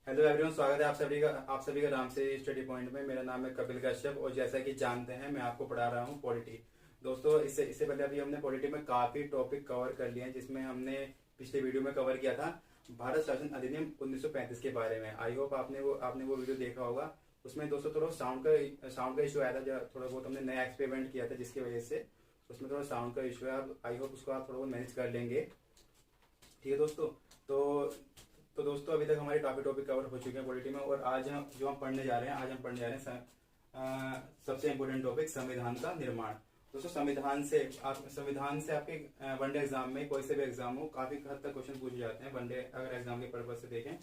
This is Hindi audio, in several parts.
हेलो एवरीवन, स्वागत है आप सभी का राम से स्टडी पॉइंट में। मेरा नाम है कपिल कश्यप और जैसा कि जानते हैं मैं आपको पढ़ा रहा हूँ पॉलिटी। दोस्तों, इससे इससे पहले अभी हमने पॉलिटी में काफी टॉपिक कवर कर लिए हैं, जिसमें हमने पिछले वीडियो में कवर किया था भारत शासन अधिनियम 1935 के बारे में। आई होप आपने वो वीडियो देखा होगा। उसमें दोस्तों थोड़ा साउंड का इशू आया था, थोड़ा बहुत हमने नया एक्सपेरिमेंट किया था, जिसकी वजह से उसमें थोड़ा साउंड का इशू है। आई होप उसको आप थोड़ा बहुत मैनेज कर लेंगे। ठीक है दोस्तों। तो दोस्तों, अभी तक हमारे काफी टॉपिक कवर हो चुके हैं पॉलिटी में, और आज हम पढ़ने जा रहे हैं। सबसे इम्पोर्टेंट टॉपिक संविधान का निर्माण। दोस्तों, संविधान से आपके वनडे एग्जाम में, कोई से भी एग्जाम हो, काफी हद तक क्वेश्चन पूछे जाते हैं। वनडे अगर एग्जाम के पर्पज से देखें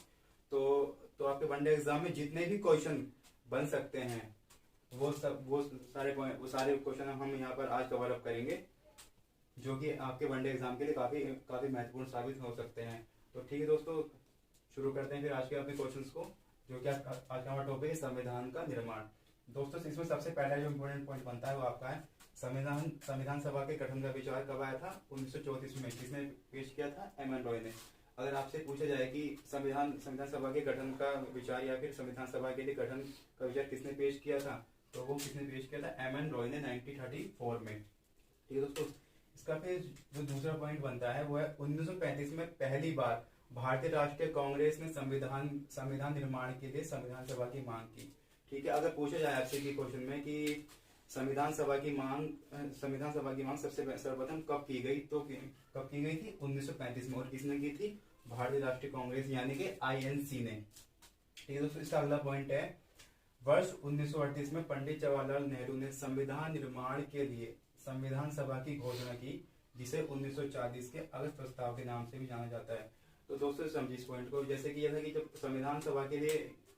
तो आपके वनडे एग्जाम में जितने भी क्वेश्चन बन सकते हैं वो सारे क्वेश्चन हम यहाँ पर आज कवर अप करेंगे, जो कि आपके वनडे एग्जाम के लिए काफी काफी महत्वपूर्ण साबित हो सकते हैं। तो ठीक है दोस्तों, शुरू करते हैं फिर आज के अपने क्वेश्चंस को, जो कि आज का हमारा टॉपिक है संविधान का निर्माण। दोस्तों, इसमें सबसे पहला जो इम्पोर्टेंट पॉइंट बनता है वो आपका है संविधान सभा के गठन का विचार कब आया था? 1934 में। किसने पेश किया था? एम एन रॉय ने। अगर आपसे पूछा जाए कि संविधान सभा के गठन का विचार या फिर संविधान सभा के लिए गठन का विचार किसने पेश किया था, तो वो किसने पेश किया था? एम एन रॉय ने 1934 में। ठीक है दोस्तों, इसका फिर जो दूसरा पॉइंट बनता है वो है 1935 में पहली बार भारतीय राष्ट्रीय कांग्रेस ने संविधान निर्माण के लिए संविधान सभा की मांग की। ठीक है, अगर पूछा जाए आपसे कि क्वेश्चन में कि संविधान सभा की मांग सबसे सर्वप्रथम कब की गई, तो कब की गई थी? 1935 में। और किसने की थी? भारतीय राष्ट्रीय कांग्रेस यानी कि आईएनसी ने। ठीक है दोस्तों, इसका अगला पॉइंट है वर्ष 1938 में पंडित जवाहरलाल नेहरू ने संविधान निर्माण के लिए संविधान सभा की घोषणा की, जिसे 1940 के अगस्त प्रस्ताव के नाम से भी जाना जाता है। तो दोस्तों समझिए इस पॉइंट को। जैसे कि यह था कि जब संविधान सभा के लिए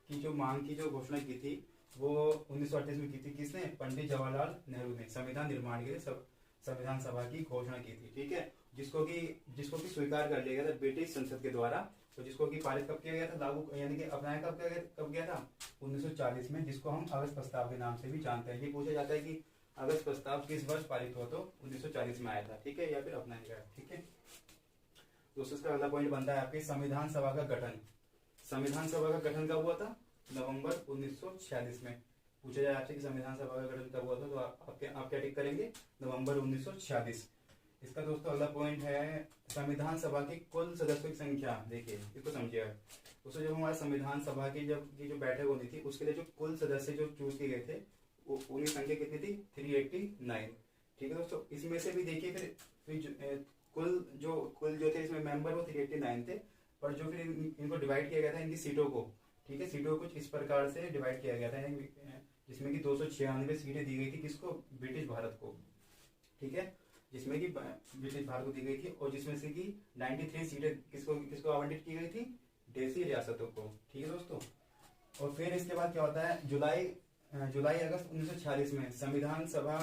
की जो मांग की जो घोषणा की थी वो 1938 में की थी। किसने? पंडित जवाहरलाल नेहरू ने संविधान निर्माण के लिए संविधान सभा की घोषणा की थी। ठीक है, जिसको कि स्वीकार कर लिया गया था ब्रिटिश संसद के द्वारा। तो जिसको कि पारित कब किया गया था, लागू यानी कि अपनाया कब गया था? 1940 में, जिसको हम अगस्त प्रस्ताव के नाम से भी जानते हैं। ये पूछा जाता है कि अगस्त प्रस्ताव किस वर्ष पारित हुआ, तो 1940 में आया था। ठीक है, या फिर अपनाया गया। ठीक है दोस्तों, इसका अगला पॉइंट बनता है आपके संविधान सभा का गठन। संविधान सभा का गठन कब हुआ था? नवंबर 1946 में। पूछा जाए आपसे कि संविधान सभा का गठन कब हुआ था, तो आप क्या टिक करेंगे? नवंबर 1946। इसका दोस्तों अगला पॉइंट है संविधान सभा की कुल सदस्यों की संख्या। देखिए, इसको समझिएगा दोस्तों। जब हमारे संविधान सभा की जो बैठक होनी थी, उसके लिए जो कुल सदस्य जो चूज किए गए थे, उनकी संख्या कितनी थी? 389। ठीक है दोस्तों, इसमें से भी देखिए फिर कुल जो थे इसमें मेंबर वो 389 थे, पर जो फिर इनको डिवाइड किया गया था इनकी सीटों को। ठीक है, सीटों को कुछ इस प्रकार से डिवाइड किया गया था, जिसमें कि 296 सीटें दी गई थी। किसको? ब्रिटिश भारत को। ठीक है, जिसमें कि ब्रिटिश भारत को दी गई थी, और जिसमें से कि 93 सीटें किसको आवंटित की गई थी? देशी रियासतों को। ठीक है दोस्तों, और फिर इसके बाद क्या होता है? जुलाई अगस्त 1946 में संविधान सभा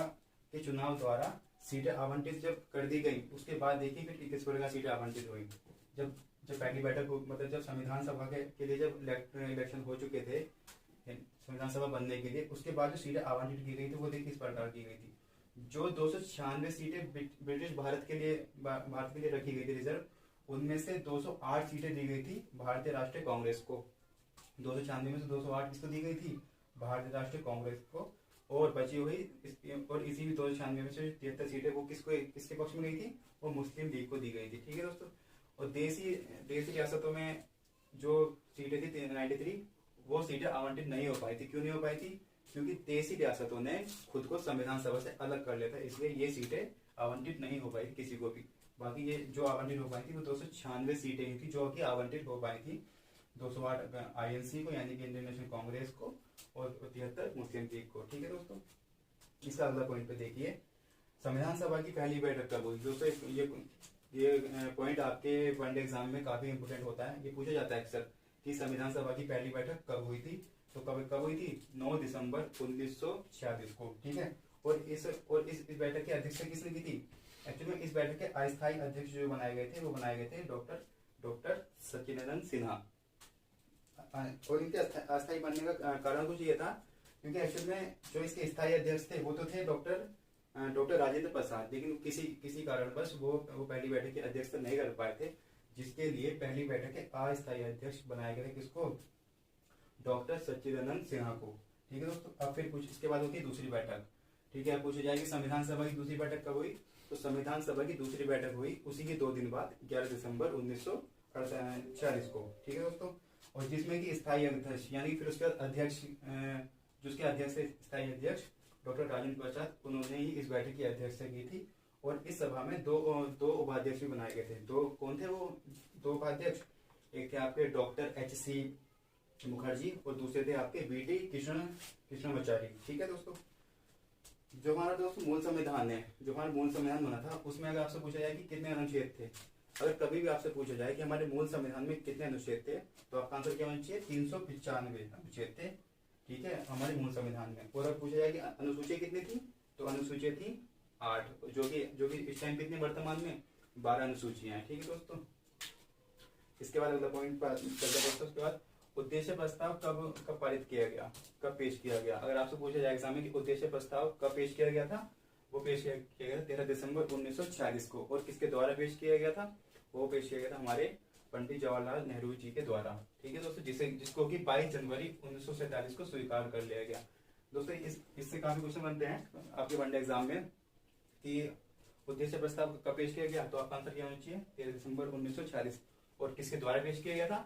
के चुनाव द्वारा सीटें आवंटित जब कर दी गई, उसके बाद देखिए फिर किस प्रकार सीटें आवंटित हुई। जब पहली बैठक मतलब जब संविधान सभा के लिए जब इलेक्शन हो चुके थे संविधान सभा बनने के लिए, उसके बाद जो सीटें आवंटित की गई थी वो देखिए किस प्रकार की गई थी। जो 296 सीटें ब्रिटिश भारत के लिए रखी गई थी रिजर्व, उनमें से 208 सीटें दी गई थी भारतीय राष्ट्रीय कांग्रेस को। 296 में से 208 किसको दी गई थी? भारतीय राष्ट्रीय कांग्रेस को। और बची हुई और इसी भी 296 में से 73 सीटें वो किसके पक्ष में गई थी? वो मुस्लिम लीग को दी गई थी। ठीक है दोस्तों, और देशी रियासतों में जो सीटें थी 93, वो सीटें आवंटित नहीं हो पाई थी। क्यों नहीं हो पाई थी? क्योंकि देशी रियासतों ने खुद को संविधान सभा से अलग कर लिया था, इसलिए ये सीटें आवंटित नहीं हो पाई थी किसी को भी। बाकी ये जो आवंटित हो पाई थी वो 296 सीटें ही थी जो कि आवंटित हो पाई थी। 208 आईएनसी को यानी कि इंडियन नेशनल कांग्रेस को, और 73 मुस्लिम लीग को। ठीक है दोस्तों, इसका अगला पॉइंट पे देखिए संविधान सभा की पहली बैठक कब हुई। दोस्तों ये पॉइंट आपके वनडे एग्जाम में काफी इंपोर्टेंट होता है। ये पूछा जाता है अक्सर कि संविधान सभा की पहली बैठक कब हुई थी, तो कब हुई थी? 9 दिसंबर 1946 को। ठीक है, और इस बैठक की अध्यक्षता किसने की थी? एक्चुअली में इस बैठक के अस्थायी अध्यक्ष जो बनाए गए थे वो बनाए गए थे डॉक्टर सच्चिदानंद सिन्हा। और इनके अस्थायी बनने का कारण कुछ ये था क्योंकि एक्चुअल में जो इसके स्थायी अध्यक्ष थे वो तो थे डॉक्टर राजेंद्र प्रसाद, लेकिन किसी कारणवश वो पहली बैठक की अध्यक्षता नहीं कर पाए थे, जिसके लिए पहली बैठक के अस्थायी अध्यक्ष बनाए गए थे। किसको? डॉक्टर सच्चिदानंद सिन्हा को। ठीक है दोस्तों, अब फिर कुछ इसके बाद होती है दूसरी बैठक। ठीक है, पूछी जाएगी संविधान सभा की दूसरी बैठक कब हुई, तो संविधान सभा की दूसरी बैठक हुई उसी के 2 दिन बाद 11 दिसंबर 1946 को। ठीक है दोस्तों, और जिसमें कि स्थायी अध्यक्ष यानी फिर उसके बाद अध्यक्ष जिसके अध्यक्ष थे स्थायी अध्यक्ष डॉक्टर राजेंद्र प्रसाद, उन्होंने ही इस बैठक की अध्यक्षता की थी। और इस सभा में दो उपाध्यक्ष भी बनाए गए थे। दो कौन थे वो दो उपाध्यक्ष, एक थे आपके डॉक्टर H.C. मुखर्जी और दूसरे थे आपके B.D. कृष्णमाचारी। ठीक है दोस्तों, जो हमारा दोस्तों मूल संविधान है, जो हमारा मूल संविधान बना था, उसमें अगर आपसे पूछा जाए कि कितने अनुच्छेद थे, अगर कभी भी आपसे पूछा जाए कि हमारे मूल संविधान में कितने अनुच्छेद थे, तो आपका आंसर क्या होना चाहिए, 395 अनुच्छेद थे। ठीक है, हमारे मूल संविधान में। और अगर पूछा जाए कि अनुसूची कितनी थी, तो अनुसूची थी 8, जो कि इस टाइम कितनी वर्तमान में 12 अनुसूचियां हैं। ठीक है दोस्तों, इसके बाद अगला पॉइंट पर चलते हैं दोस्तों। उसके बाद उद्देश्य प्रस्ताव कब पारित किया गया, कब पेश किया गया। अगर आपसे पूछा जाए एग्जाम में कि उद्देश्य प्रस्ताव कब पेश किया गया था, वो पेश किया गया 13 दिसंबर 1946 को। और किसके द्वारा पेश किया गया था, वो पेश किया गया था हमारे पंडित जवाहरलाल नेहरू जी के द्वारा। ठीक है दोस्तों, जिसको कि 22 जनवरी 1947 को स्वीकार कर लिया गया। दोस्तों इससे काफी क्वेश्चन बनते हैं आपके वनडे एग्जाम में कि उद्देश्य प्रस्ताव कब पेश किया गया, तो आपका आंसर क्या होना चाहिए, 13 दिसंबर 1946। और किसके द्वारा पेश किया गया था,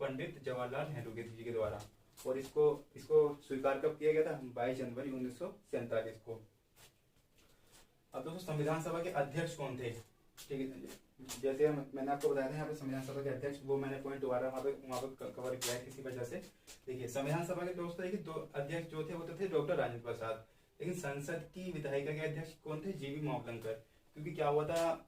पंडित जवाहरलाल नेहरू जी के द्वारा। और इसको स्वीकार कब किया गया था, 22 जनवरी 1947 को। अब दोस्तों संविधान सभा के अध्यक्ष कौन थे। ठीक है, जैसे मैंने आपको बताया था यहाँ पे संविधान सभा के अध्यक्ष, वो मैंने पॉइंट दोबारा वहाँ पे कवर किया है किसी वजह से। देखिए संविधान सभा के दोस्तों देखिए 2 अध्यक्ष जो थे वो तो थे डॉक्टर राजेंद्र प्रसाद, लेकिन संसद की विधायिका के अध्यक्ष कौन थे, जीवी मावलंकर। क्योंकि क्या हुआ था,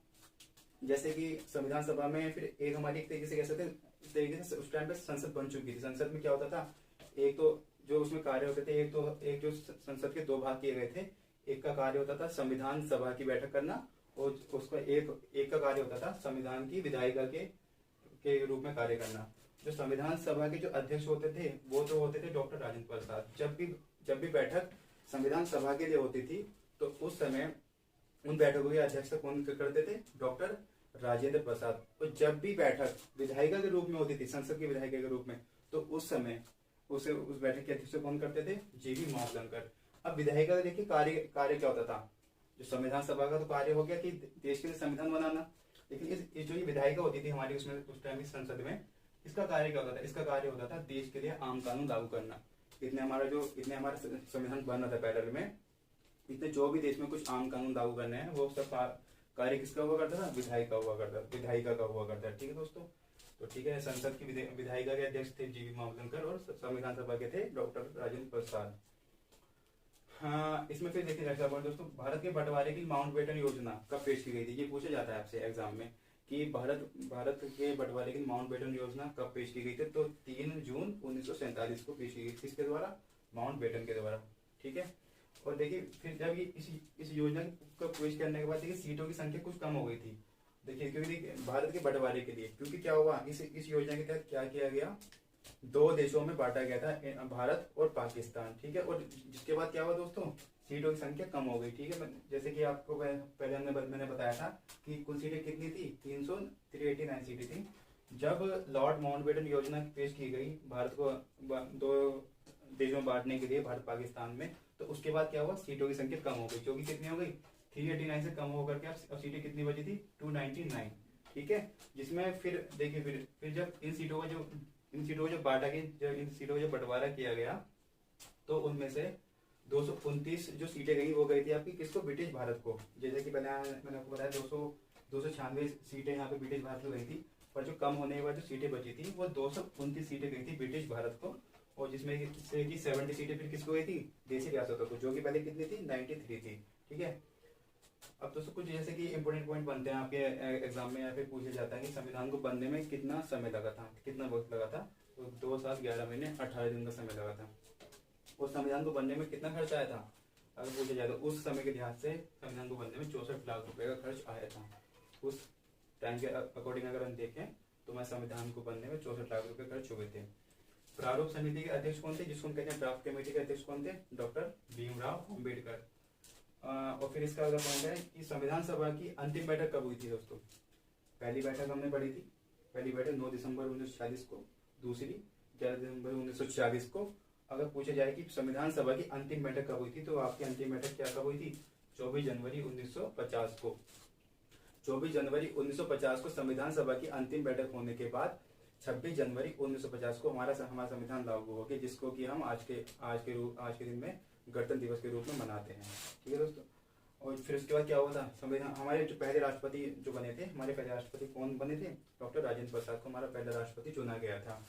जैसे कि संविधान सभा में फिर एक हमारी एक तरीके से कह सकते इस तरीके से उस टाइम पे संसद बन चुकी थी। संसद में क्या होता था, एक तो जो उसमें कार्य होते थे, एक जो संसद के 2 भाग किए गए थे। एक का कार्य होता था संविधान सभा की बैठक करना, और उसका एक का कार्य होता था संविधान की विधायिका के रूप में कार्य करना। जो संविधान सभा के जो अध्यक्ष होते थे वो तो होते थे डॉक्टर राजेंद्र प्रसाद। जब भी बैठक संविधान सभा के लिए होती थी, तो उस समय उन बैठकों की अध्यक्षता कौन करते थे, डॉक्टर राजेंद्र प्रसाद। और जब भी बैठक विधायिका के रूप में होती थी, संसद की विधायिका के रूप में, तो उस समय उस बैठक की अध्यक्षता कौन करते थे, जीवी मावलंकर। अब विधायिका का देखिए कार्य क्या होता था, जो संविधान सभा का तो कार्य हो गया कि देश के लिए संविधान बनाना, लेकिन इस जो ये विधायिका होती थी हमारी उसमें उस टाइम की संसद में, इसका कार्य क्या होता था, इसका कार्य होता था देश के लिए आम कानून लागू करना। इतने हमारा संविधान बन रहा था पैरल में, इतने जो भी देश में कुछ आम कानून लागू करने हैं, वो सब कार्य किसका हुआ करता था, विधायिका का हुआ करता है। ठीक है दोस्तों, तो ठीक है, संसद की विधायिका के अध्यक्ष थे जीवी मावलंकर और संविधान सभा के थे डॉक्टर राजेंद्र प्रसाद। हाँ, इसमें फिर देखिए रक्षा पॉइंट दोस्तों, भारत के बंटवारे की माउंटबेटन योजना कब पेश की गई थी, ये पूछा जाता है आपसे एग्जाम में कि भारत के बंटवारे की माउंटबेटन योजना कब पेश की गई थी, तो 3 जून 1947 को पेश की गई थी। किसके द्वारा, माउंटबेटन के द्वारा। ठीक है, और देखिए फिर जब ये इस योजना को पेश करने के बाद देखिए सीटों की संख्या कुछ कम हो गई थी। देखिए क्योंकि भारत के बंटवारे के लिए, क्योंकि क्या हुआ, इस योजना के तहत क्या किया गया, 2 देशों में बांटा गया था, भारत और पाकिस्तान। ठीक है, और जिसके बाद क्या हुआ दोस्तों, सीटों की संख्या कम हो गई। ठीक है, जैसे कि आपको पहले मैंने बताया था कि कुल सीटें कितनी थी, 389 सीटें थी। जब लॉर्ड माउंटबेटन योजना पेश की गई भारत को 2 देशों में बांटने के लिए, भारत पाकिस्तान में, तो उसके बाद क्या हुआ, सीटों की संख्या कम हो गई, जो कि कितनी हो गई, 389 से कम होकर के अब सीटें कितनी बची थी, 299। ठीक है, जिसमें फिर देखिए फिर जब इन सीटों को जब बंटवारा किया गया, तो उनमें से 229 जो सीटें गई वो गई थी आपकी किसको, ब्रिटिश भारत को। जैसे कि मैंने आपको बताया 296 सीटें यहाँ पे ब्रिटिश भारत को गई थी, पर जो कम होने के बाद जो सीटें बची थी वो 229 सीटें गई थी ब्रिटिश भारत को, और जिसमें से कि 70 सीटें फिर किसको गई थी, देसी रियासतों को, जो कि पहले कितनी थी, 93 थी। ठीक है, अब दोस्तों कुछ जैसे कि इंपोर्टेंट पॉइंट बनते हैं आपके एग्जाम में, यहाँ पे पूछा जाता है कि संविधान को बनने में कितना समय लगा था, कितना वक्त लगा था, तो 2 साल 11 महीने 18 दिन का समय लगा था। और संविधान को बनने में कितना खर्च आया था, अगर पूछा जाए तो उस समय के लिहाज से संविधान को बनने में 64 लाख रुपए का खर्च आया था। उस टाइम के अकॉर्डिंग अगर हम देखें तो मैं संविधान को बनने में 64 लाख रुपए खर्च हुए थे। प्रारूप समिति के अध्यक्ष कौन थे, जिसको हम कहते हैं ड्राफ्ट कमेटी के अध्यक्ष कौन थे, डॉक्टर भीमराव अम्बेडकर। और फिर इसका अगला पॉइंट है कि संविधान सभा की अंतिम बैठक कब हुई थी दोस्तों। पहली बैठक हमने पढ़ी थी, पहली बैठक 9 दिसंबर 1946 को, दूसरी 11 दिसंबर 1946 को अगर पूछा जाए कि संविधान सभा की अंतिम बैठक कब हुई थी, तो आपकी अंतिम बैठक क्या कब हुई थी? 24 जनवरी 1950 को। 24 जनवरी 1950 को संविधान सभा की अंतिम बैठक होने के बाद 26 जनवरी 1950 को हमारा संविधान लागू हो गया, जिसको कि हम आज के दिन में गणतंत्र दिवस के रूप में मनाते हैं। ठीक है दोस्तों। और फिर उसके बाद क्या हुआ था? संविधान, हमारे जो पहले राष्ट्रपति जो बने थे, हमारे पहले राष्ट्रपति कौन बने थे? डॉक्टर राजेंद्र प्रसाद को हमारा पहला राष्ट्रपति चुना गया था।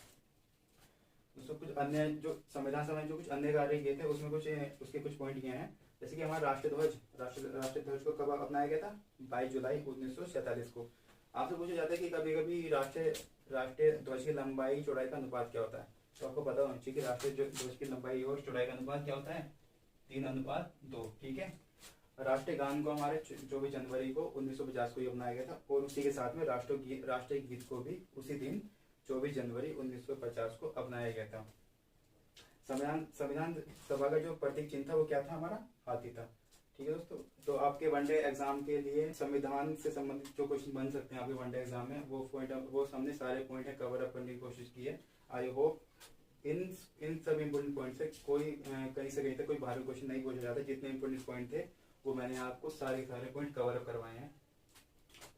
दोस्तों कुछ अन्य जो संविधान सभा में जो कुछ अन्य कार्य किए थे, उसमें कुछ उसके कुछ पॉइंट ये हैं, जैसे कि हमारा राष्ट्रीय ध्वज को कब अपनाया गया था? 22 जुलाई 1947 को। आपसे पूछा जाता है कि कभी कभी राष्ट्रीय ध्वज की लंबाई चौड़ाई का अनुपात क्या होता है, तो आपको पता होना चाहिए कि राष्ट्रीय ध्वज की लंबाई और चौड़ाई का अनुपात क्या होता है? 3:2। ठीक है। राष्ट्रीय गान को हमारे 24 जनवरी को 1950 को ही अपनाया गया था, और उसी के साथ में राष्ट्रीय गीत को भी उसी दिन 24 जनवरी 1950 को अपनाया गया था। संविधान सभा का जो प्रतीक चिन्ह था वो क्या था? हमारा हाथी था। ठीक है दोस्तों। तो आपके वनडे एग्जाम के लिए संविधान से संबंधित जो क्वेश्चन बन सकते हैं आपके वनडे एग्जाम में, वो सामने सारे पॉइंट है कवर अप करने की कोशिश की है। आई होप इन सब इम्पोर्टेंट पॉइंट से कोई कहीं से कहीं तक कोई भारी क्वेश्चन नहीं पूछा जाता। जितने इम्पोर्टेंट पॉइंट थे वो मैंने आपको सारे पॉइंट कवर अप करवाए हैं।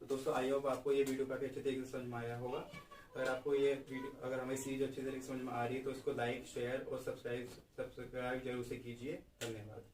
तो दोस्तों आई होप आपको ये वीडियो काफी अच्छे तरीके से समझ में आया होगा। अगर आपको ये वीडियो, अगर हमें सीरीज अच्छे तरीके से समझ में आ रही है तो इसको लाइक, शेयर और सब्सक्राइब जरूर से कीजिए। धन्यवाद।